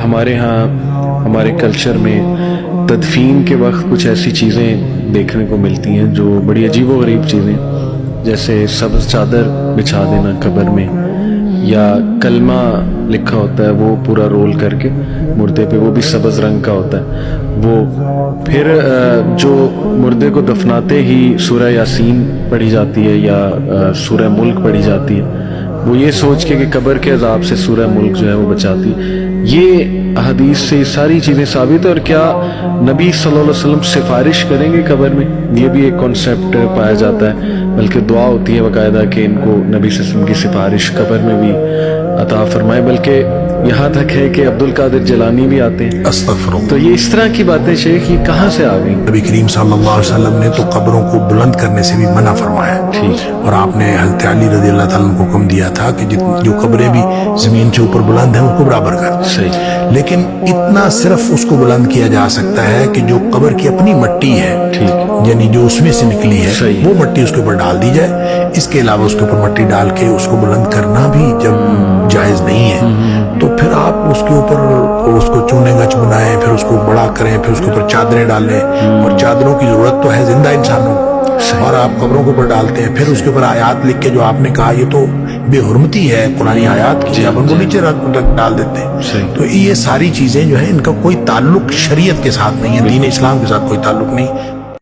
ہمارے ہاں ہمارے کلچر میں تدفین کے وقت کچھ ایسی چیزیں دیکھنے کو ملتی ہیں جو بڑی عجیب و غریب چیزیں، جیسے سبز چادر بچھا دینا قبر میں، یا کلمہ لکھا ہوتا ہے وہ پورا رول کر کے مردے پہ، وہ بھی سبز رنگ کا ہوتا ہے وہ. پھر جو مردے کو دفناتے ہی سورہ یاسین پڑھی جاتی ہے یا سورہ ملک پڑھی جاتی ہے، وہ یہ سوچ کے کہ قبر کے عذاب سے سورہ ملک جو ہے وہ بچاتی. یہ حدیث سے یہ ساری چیزیں ثابت ہے. اور کیا نبی صلی اللہ علیہ وسلم سفارش کریں گے قبر میں؟ یہ بھی ایک کانسیپٹ پایا جاتا ہے، بلکہ دعا ہوتی ہے باقاعدہ کہ ان کو نبی صلی اللہ علیہ وسلم کی سفارش قبر میں بھی عطا فرمائے. بلکہ یہاں تک ہے کہ عبد القادر جیلانی بھی آتے ہیں. استغفر اللہ. تو یہ اس طرح کی باتیں شیخ یہ کہاں سے آ گئی؟ نبی کریم صلی اللہ علیہ وسلم نے تو قبروں کو بلند کرنے سے بھی منع فرمایا، اور آپ نے حضرت علی رضی اللہ تعالیٰ عنہ کو حکم دیا تھا کہ جو قبریں بھی زمین سے اوپر بلند ہیں ان کو برابر کر. صحیح. لیکن اتنا صرف اس کو بلند کیا جا سکتا ہے کہ جو قبر کی اپنی مٹی ہے، یعنی جو اس میں سے نکلی ہے وہ مٹی اس کے اوپر ڈال دی جائے. اس کے علاوہ اس کے اوپر مٹی ڈال کے اس کو بلند کرنا بھی جب جائز نہیں ہے تو پھر آپ اس کے اوپر اس کو چونے گچ بنائیں، پھر اس کو بڑا کریں، پھر اس کے اوپر چادریں ڈالیں. اور چادروں کی ضرورت تو ہے زندہ انسانوں، اور آپ قبروں کے اوپر ڈالتے ہیں. پھر اس کے اوپر آیات لکھ کے جو آپ نے کہا یہ تو بے حرمتی ہے قرآنی آیات کی، آپ ان کو نیچے ڈال دیتے ہیں. تو یہ ساری چیزیں جو ہیں ان کا کوئی تعلق شریعت کے ساتھ نہیں ہے، دین اسلام کے ساتھ کوئی تعلق نہیں.